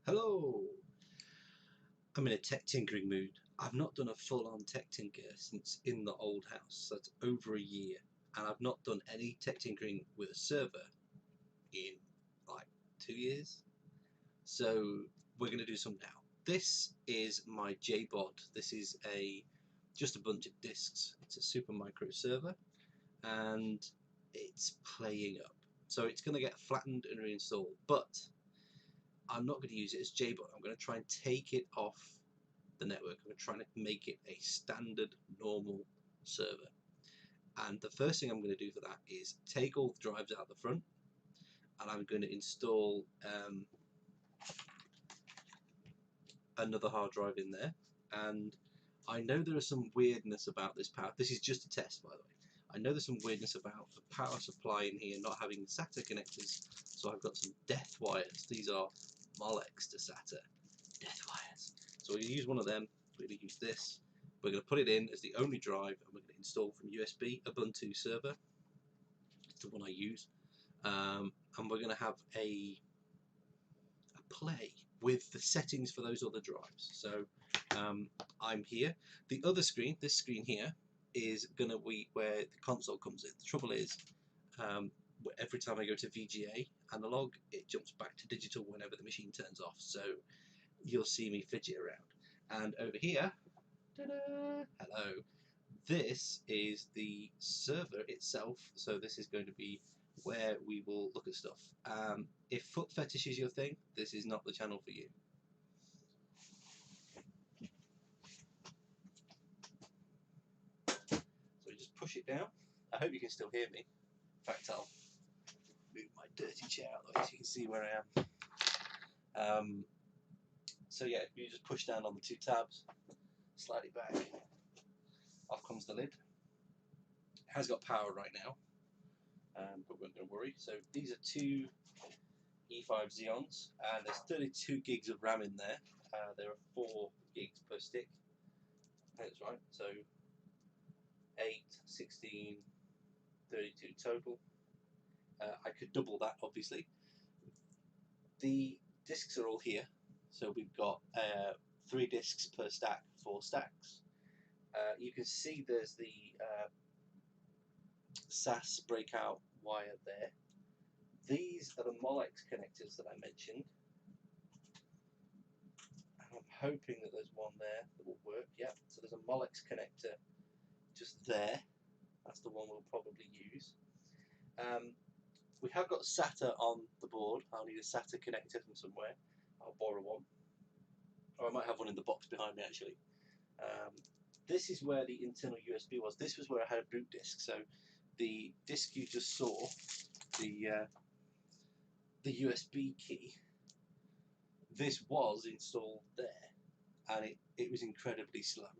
Hello! I'm in a tech tinkering mood. I've not done a full-on tech tinker since in the old house. That's over a year. And I've not done any tech tinkering with a server in like 2 years. So we're going to do some now. This is my jbod. This is just a bunch of disks. It's a Supermicro server and it's playing up. So it's going to get flattened and reinstalled. But I'm not going to use it as jbod. I'm going to try and take it off the network. I'm trying to make it a standard normal server. And the first thing I'm going to do for that is take all the drives out the front, and I'm going to install another hard drive in there. And I know there is some weirdness about this power. This is just a test, by the way. I know there's some weirdness about the power supply in here not having SATA connectors, so I've got some death wires. These are Molex to SATA death wires. So we're going to use one of them. We're going to use this. We're going to put it in as the only drive, and we're going to install from USB Ubuntu Server. It's the one I use, and we're going to have a play with the settings for those other drives. So I'm here. The other screen, this screen here, is going to be where the console comes in. The trouble is, every time I go to VGA analog, it jumps back to digital whenever the machine turns off. So you'll see me fidget around. And over here, ta-da, hello, this is the server itself. So this is going to be where we will look at stuff. If foot fetish is your thing, this is not the channel for you. So you just push it down. I hope you can still hear me. In fact, I'll move my dirty chair out of the way so you can see where I am. So yeah, you just push down on the two tabs, slide it back, off comes the lid. It has got power right now, but we're not going to worry. So these are two E5 Xeons, and there's 32 gigs of RAM in there. There are 4 gigs per stick. That's right. So 8, 16, 32 total. I could double that, obviously. The discs are all here. So we've got 3 discs per stack, 4 stacks. You can see there's the SAS breakout wire there. These are the Molex connectors that I mentioned. And I'm hoping that there's one there that will work. Yeah, so there's a Molex connector just there. That's the one we'll probably use. We have got SATA on the board. I'll need a SATA connector from somewhere. I'll borrow one. Or I might have one in the box behind me, actually. This is where the internal USB was. This was where I had a boot disk. So the disk you just saw, the USB key, this was installed there, and it was incredibly slow.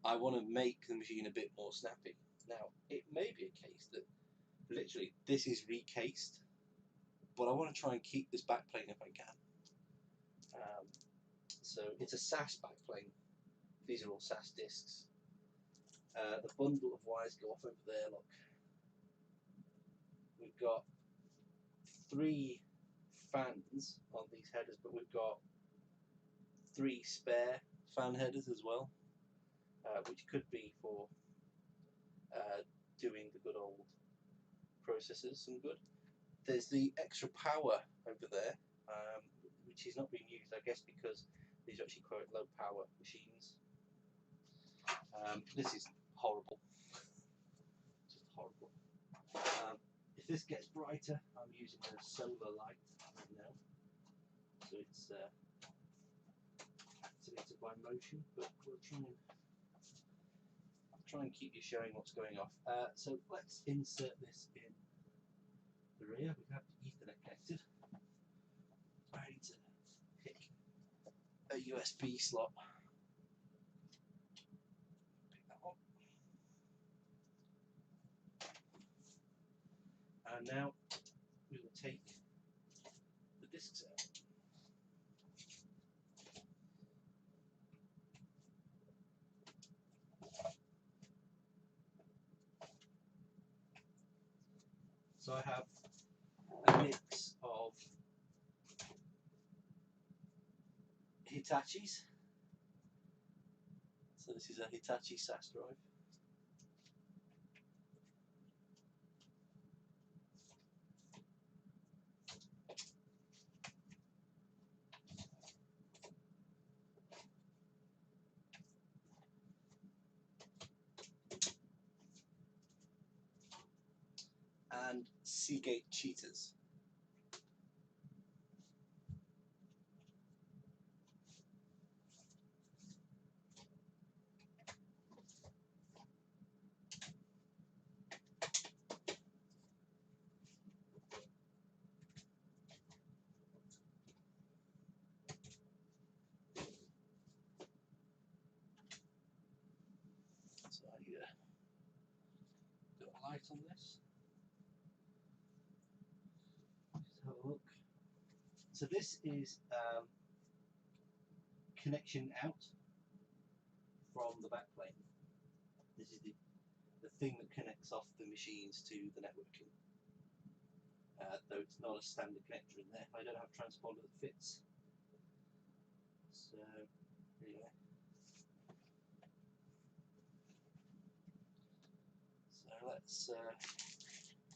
I want to make the machine a bit more snappy. Now, it may be a case that literally this is recased, but I want to try and keep this backplane if I can. So it's a SAS backplane. These are all SAS discs. The bundle of wires go off over there, look. We've got 3 fans on these headers, but we've got 3 spare fan headers as well, which could be for doing the good old processors some good. There's the extra power over there, which is not being used, I guess, because these are actually quite low power machines. This is horrible, just horrible. If this gets brighter, I'm using a solar light right now, so it's activated by motion, but we'll try and keep you showing what's going off. So let's insert this in the rear. We have the Ethernet connected. I need to pick a USB slot. Pick that one. And now we will take the discs out. So I have a mix of Hitachis. So this is a Hitachi SAS drive. And Seagate cheaters. So I need a light on this. Just have a look. So this is connection out from the backplane. This is the thing that connects off the machines to the networking. Though it's not a standard connector in there, I don't have a transponder that fits. So anyway, so let's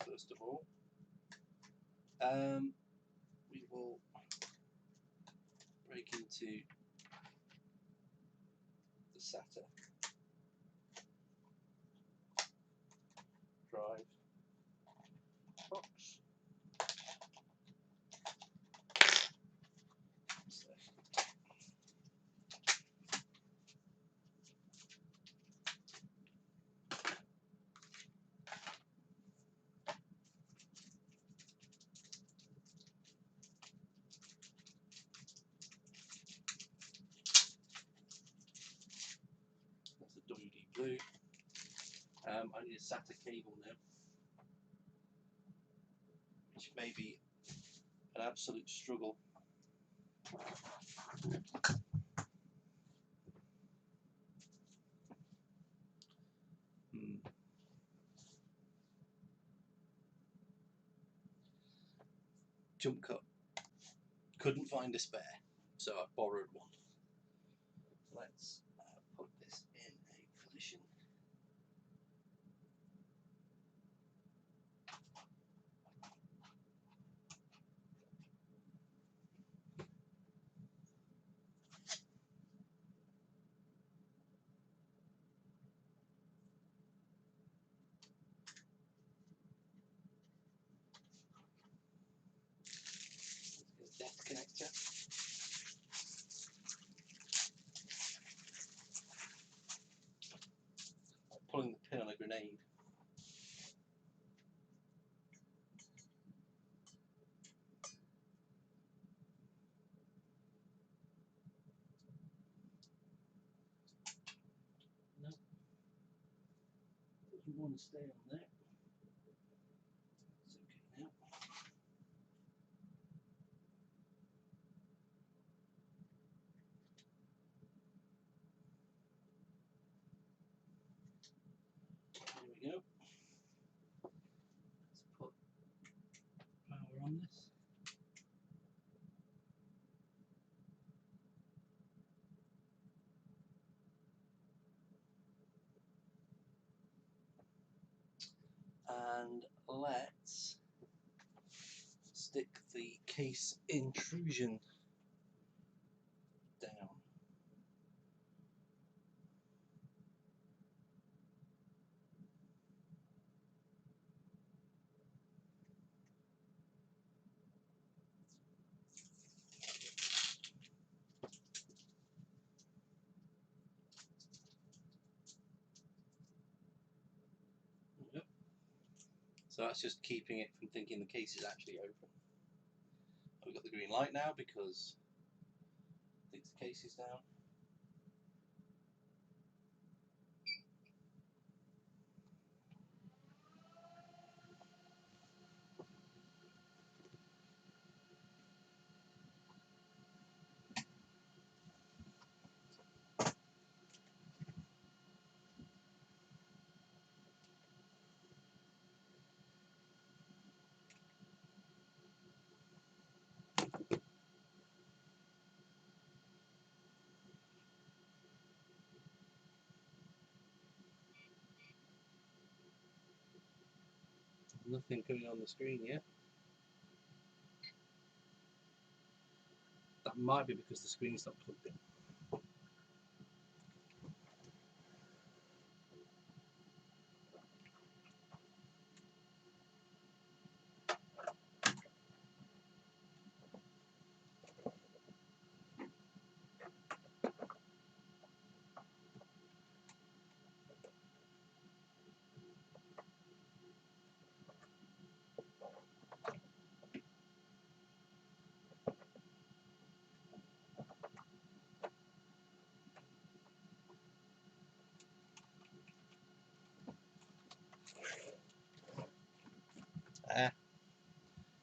first of all we will break into the SATA drive box. That's a WD blue. I need a SATA cable now, which may be an absolute struggle. Jump cut. Couldn't find a spare, so I borrowed one. Let's put this in a position. Depth connector. I'm pulling the pin on a grenade. No, doesn't want to stay on there. It's okay now. There we go. Let's put power on this. And let's stick the case intrusion down. Yep. So that's just keeping it from thinking the case is actually open. We've got the green light now because I think the case is down. Nothing going on the screen yet. That might be because the screen's not plugged in.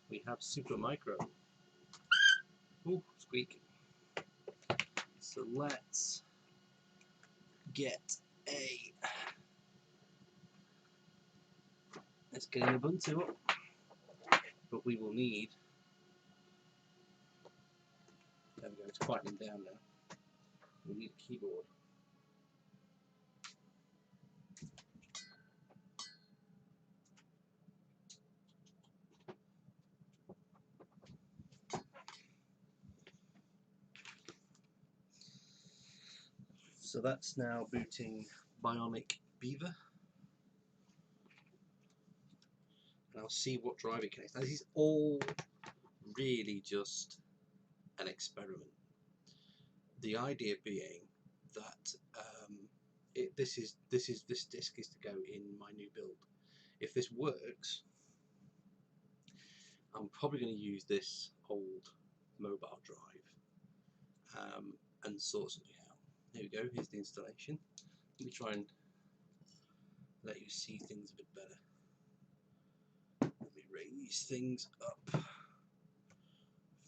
We have Supermicro. Ooh, squeak. So let's get let's get an Ubuntu up. But we will need, there we go, it's quieting down now. We need a keyboard. So that's now booting Bionic Beaver. And I'll see what drive it connects. Now this is all really just an experiment. The idea being that this disk is to go in my new build. If this works, I'm probably going to use this old mobile drive and sort something out. Here we go. Here's the installation. Let me try and let you see things a bit better. Let me raise things up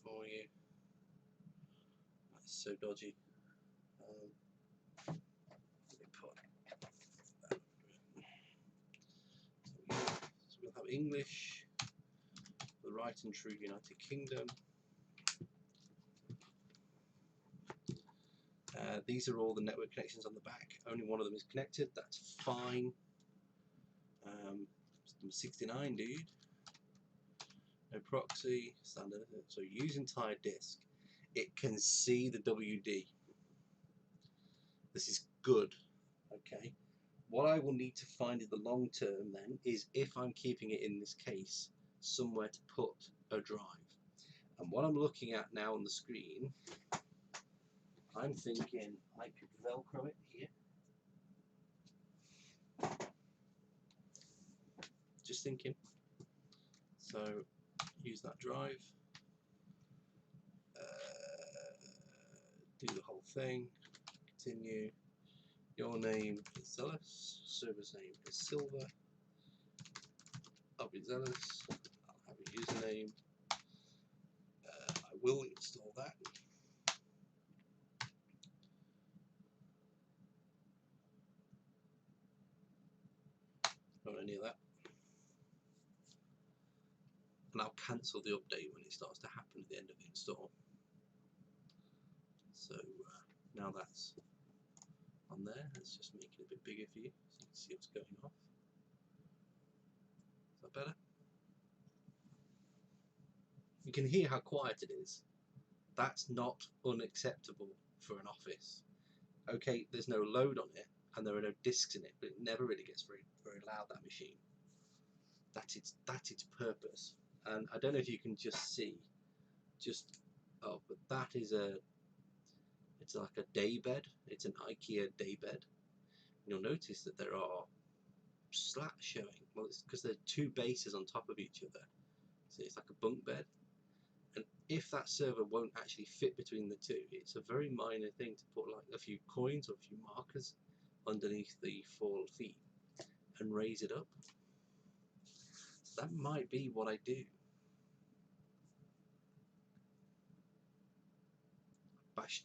for you. That's so dodgy. Let me put that. So we'll have English, the right and true United Kingdom. These are all the network connections on the back. Only one of them is connected. That's fine. 69, dude. No proxy, standard. So use entire disk. It can see the WD. This is good. Okay. What I will need to find in the long term then is, if I'm keeping it in this case, somewhere to put a drive. And what I'm looking at now on the screen, I'm thinking I could Velcro it here. Just thinking. So use that drive. Do the whole thing. Continue. Your name is Zealous. Server's name is Silver. I'll be Zealous. I'll have a username. I will install that. Not any of that. And I'll cancel the update when it starts to happen at the end of the install. So now that's on there. Let's just make it a bit bigger for you so you can see what's going off. Is that better? You can hear how quiet it is. That's not unacceptable for an office. Okay, there's no load on it and there are no disks in it, but it never really gets very loud, that machine. That's its purpose. And I don't know if you can just see, but that is it's like a day bed. It's an IKEA day bed. You'll notice that there are slats showing. Well, it's because there are two bases on top of each other. So it's like a bunk bed. And if that server won't actually fit between the two, it's a very minor thing to put like a few coins or a few markers underneath the 4 feet and raise it up. So that might be what I do. Bashed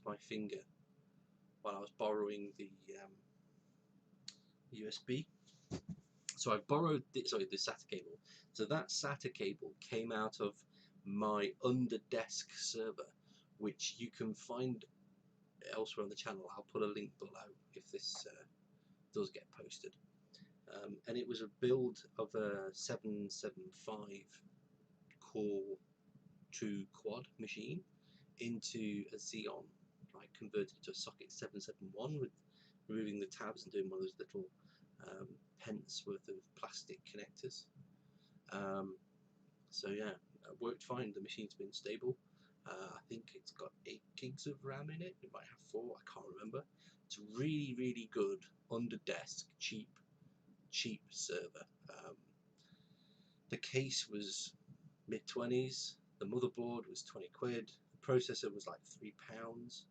my finger while I was borrowing the USB. So I borrowed the SATA cable. So that SATA cable came out of my under-desk server, which you can find elsewhere on the channel. I'll put a link below if this does get posted. and it was a build of a 775 core 2 quad machine into a Xeon, like converted to a socket 771 with removing the tabs and doing one of those little pence worth of plastic connectors. So yeah, it worked fine. The machine's been stable. I think it's got 8 gigs of RAM in it. It might have 4. I can't remember. It's really, really good under desk, cheap server. The case was mid-20s. The motherboard was 20 quid. The processor was like £3.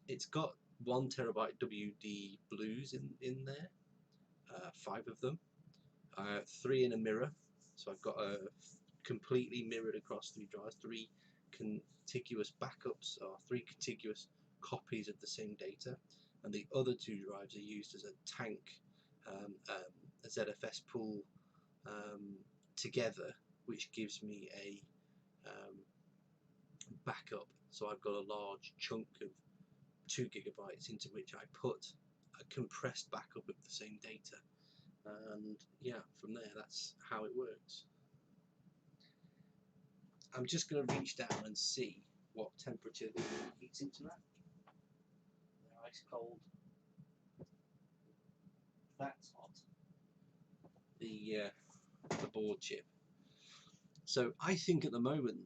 It's got 1 terabyte WD blues in there, 5 of them, 3 in a mirror. So I've got a completely mirrored across 3 drives, 3 contiguous backups, or 3 contiguous copies of the same data, and the other 2 drives are used as a tank, a ZFS pool together, which gives me a backup. So I've got a large chunk of 2 gigabytes into which I put a compressed backup of the same data, and yeah, from there that's how it works. I'm just going to reach down and see what temperature the heats into that. They're ice cold. That's hot. The board chip. So I think at the moment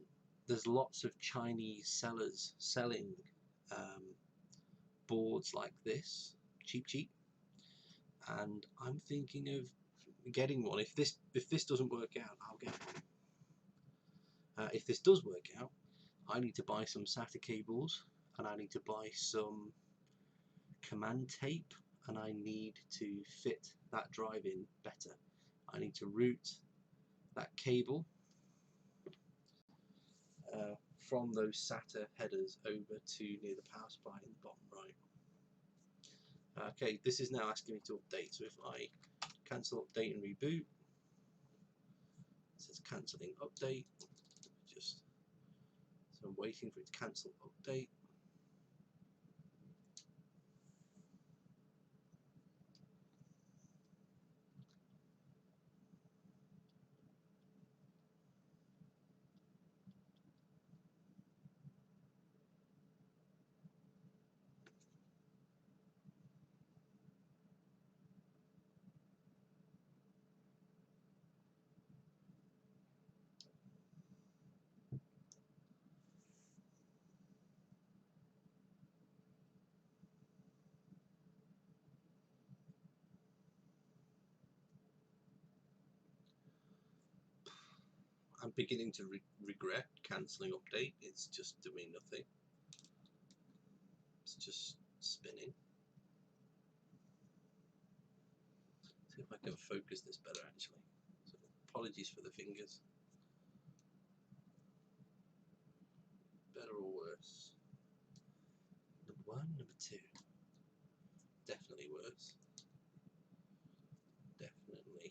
there's lots of Chinese sellers selling boards like this, cheap, and I'm thinking of getting one. If this doesn't work out, I'll get one. If this does work out, I need to buy some SATA cables, and I need to buy some command tape, and I need to fit that drive in better. I need to route that cable from those SATA headers over to near the power supply in the bottom right. Okay, this is now asking me to update, so if I cancel update and reboot, it says cancelling update. So I'm waiting for it to cancel update. I'm beginning to regret cancelling update. It's just doing nothing. It's just spinning. See if I can focus this better actually. So apologies for the fingers. Better or worse? Number 1, number 2. Definitely worse. Definitely worse.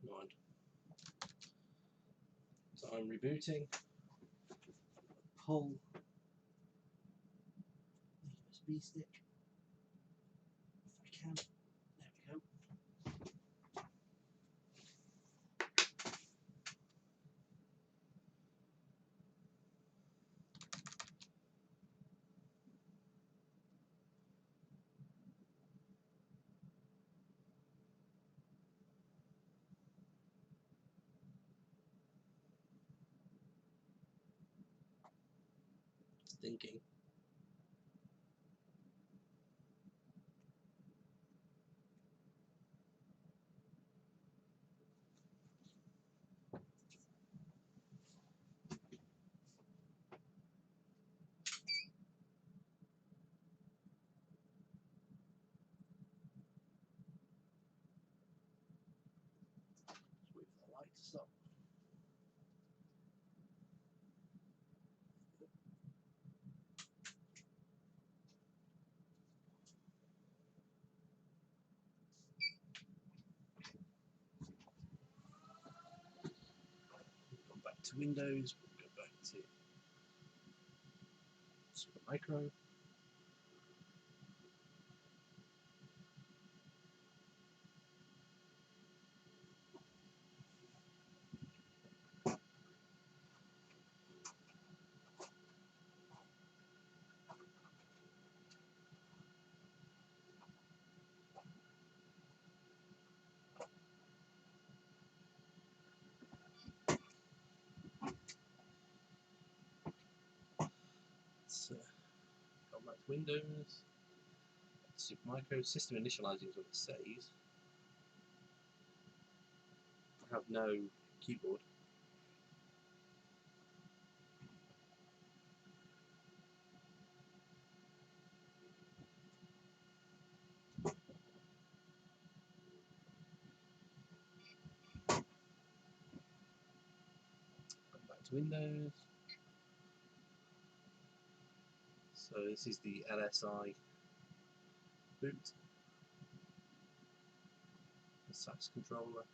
Mind. So I'm rebooting. Pull the USB stick if I can. There we go. It's thinking. Wait for the light to stop. to Windows, we'll go back to Supermicro. So, go back to Windows, Supermicro, system initializing is what it says. I have no keyboard. Go back to Windows. So this is the LSI boot, the SAS controller.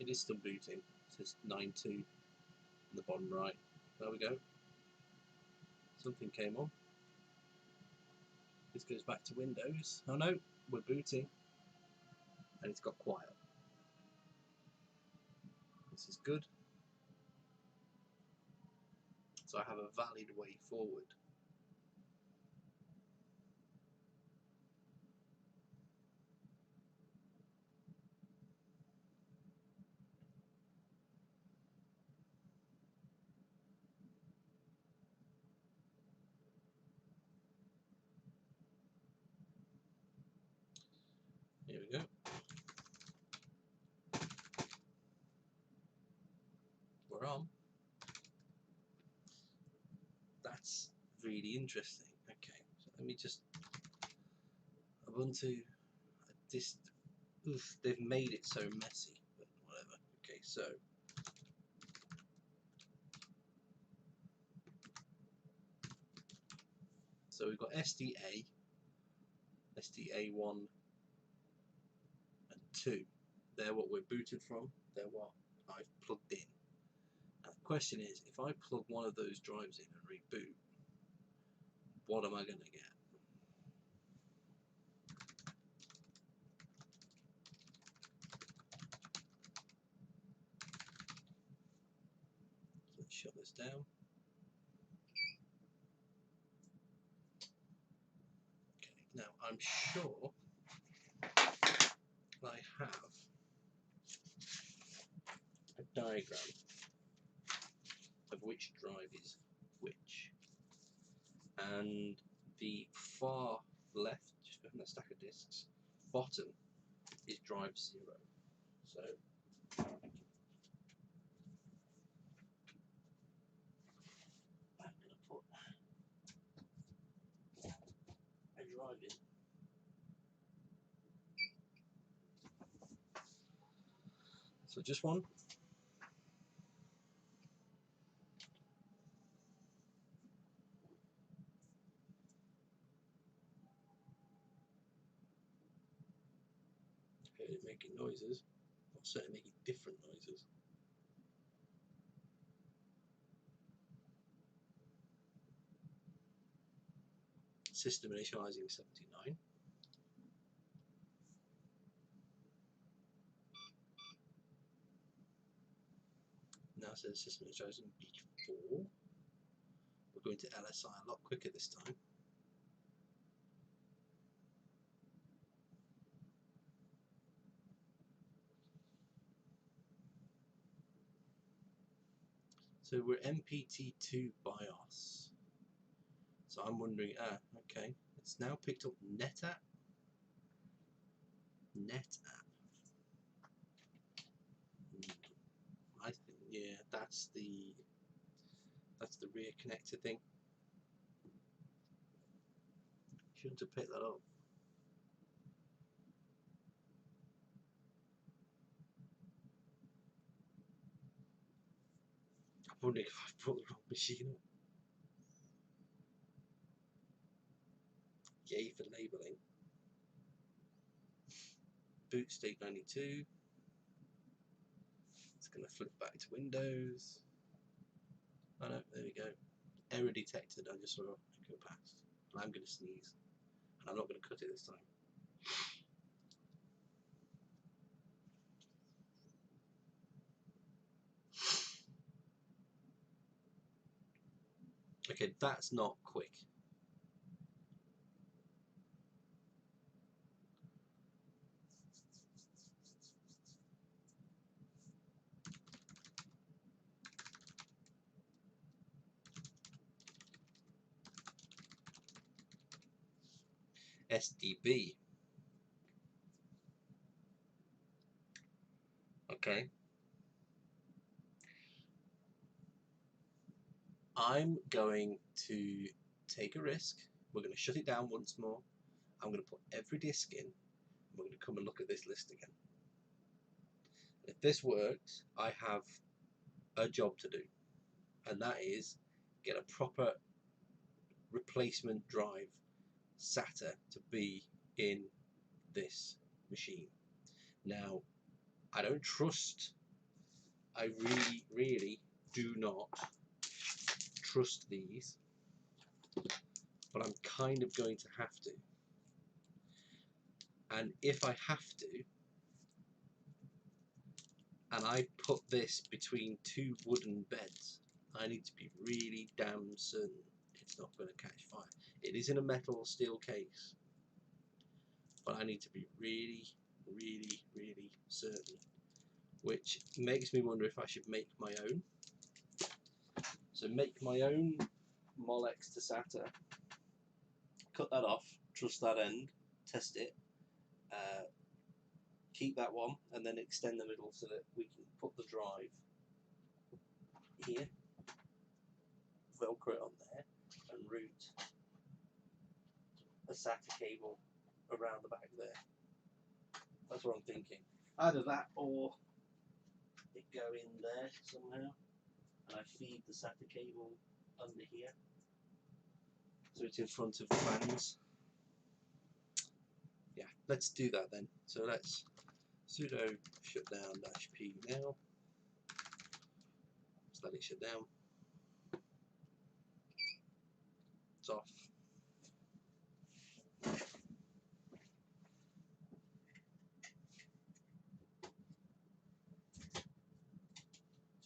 It is still booting. It says 9.2 in the bottom right. There we go. Something came on. This goes back to Windows. Oh no, we're booting. And it's got quiet. This is good. So I have a valid way forward. Here we go. We're on. That's really interesting. Okay, so let me just Ubuntu they've made it so messy, but whatever. Okay, so we've got SDA, SDA1 and 2. They're what we're booted from. They're what I've plugged in. Now the question is, if I plug one of those drives in and reboot, what am I going to get? So let's shut this down. Okay, now I'm sure I have a diagram of which drive is which, and the far left, just behind the stack of disks, bottom is drive 0. So I'm going to put a drive in. So just one. Heard it making noises, or certainly making different noises. System initializing 79. Now it says system initializing B4. We're going to LSI a lot quicker this time. So we're MPT2 BIOS. So I'm wondering, okay, It's now picked up NetApp. NetApp. I think, yeah, that's the rear connector thing. Shouldn't have picked that up. I'm wondering if I brought the wrong machine up. Yay for labeling. Boot state 92. It's going to flip back to Windows. Oh no, there we go. Error detected. I just saw it go past. And I'm going to sneeze. And I'm not going to cut it this time. Okay, that's not quick. SDB. Okay. I'm going to take a risk. We're going to shut it down once more. I'm going to put every disk in. We're going to come and look at this list again. If this works, I have a job to do, and that is get a proper replacement drive SATA to be in this machine. Now, I don't trust, I really do not trust these, but I'm kind of going to have to. And if I have to, and I put this between two wooden beds, I need to be really damn certain it's not going to catch fire. It is in a metal or steel case, but I need to be really certain, which makes me wonder if I should make my own. So make my own Molex to SATA, cut that off, trust that end, test it, keep that one, and then extend the middle so that we can put the drive here, velcro it on there, and route a SATA cable around the back there. That's what I'm thinking. Either that or it go in there somehow, and I feed the SATA cable under here, so it's in front of fans. Yeah, let's do that then. So let's sudo shutdown -p now. Just let it shut down. It's off.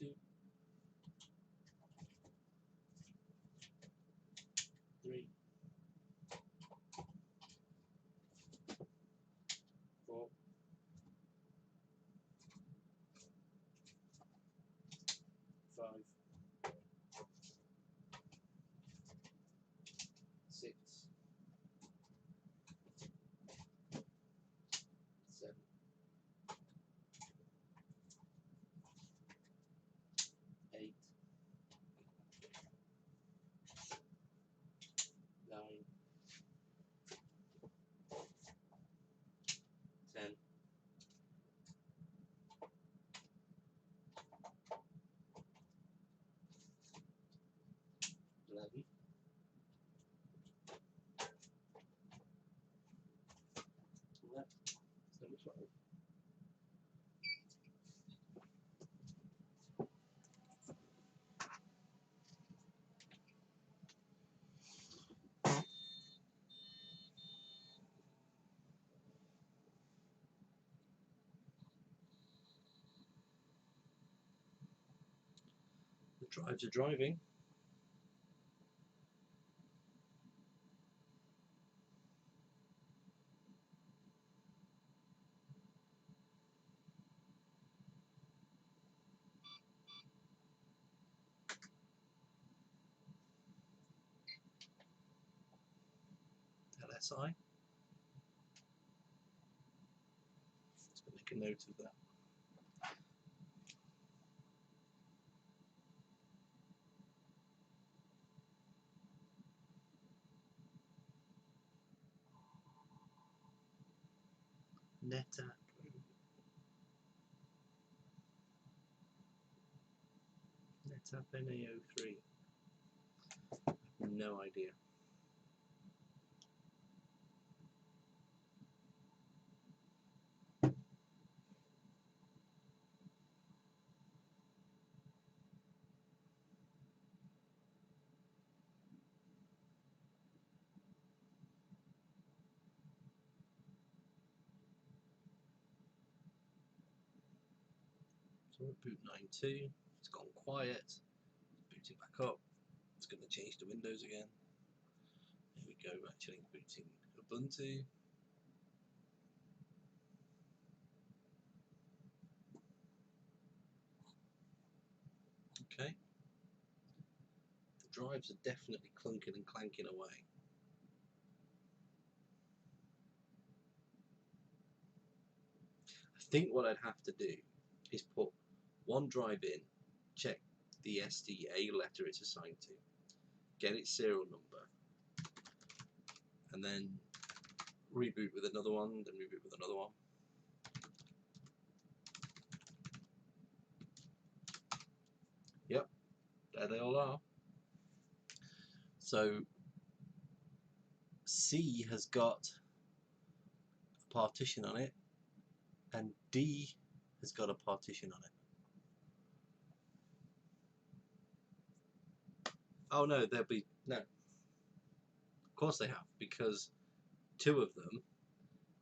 Two, three, 4, 5, 6, 7, 8, 9, 10, 11, 12. The drives are driving. Hello. SI. Let's make a note of that. NetApp. NetApp NA03. No idea. So we're boot 9.2. It's gone quiet. Boot it back up. It's going to change to Windows again. Here we go, actually booting Ubuntu. Okay. The drives are definitely clunking and clanking away. I think what I'd have to do is put one drive in, check the SDA letter it's assigned to, get its serial number, and then reboot with another one, then reboot with another one. Yep, there they all are. So C has got a partition on it, and D has got a partition on it. Oh no, there'll be no. Of course they have, because two of them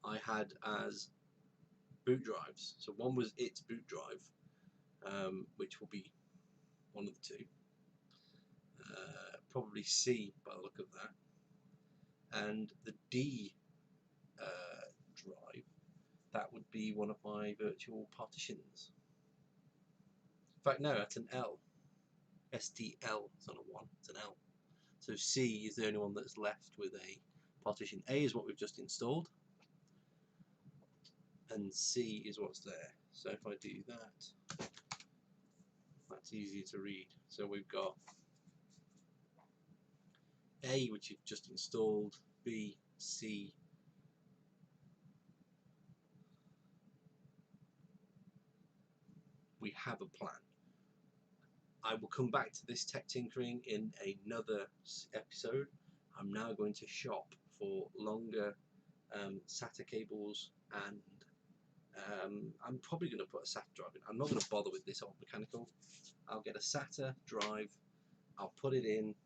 I had as boot drives. So one was its boot drive, which will be one of the two. Probably C by the look of that. And the D drive, that would be one of my virtual partitions. In fact, no, that's an L. STL, it's not a 1, it's an L. So C is the only one that's left with a partition. A is what we've just installed, and C is what's there. So if I do that, that's easier to read. So we've got A, which you've just installed, B, C, we have a plan. I will come back to this tech tinkering in another episode. I'm now going to shop for longer SATA cables, and I'm probably going to put a SATA drive in. I'm not going to bother with this old mechanical. I'll get a SATA drive, I'll put it in,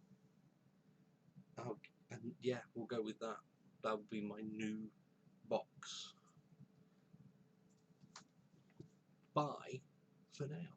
and yeah, we'll go with that. That will be my new box. Bye for now.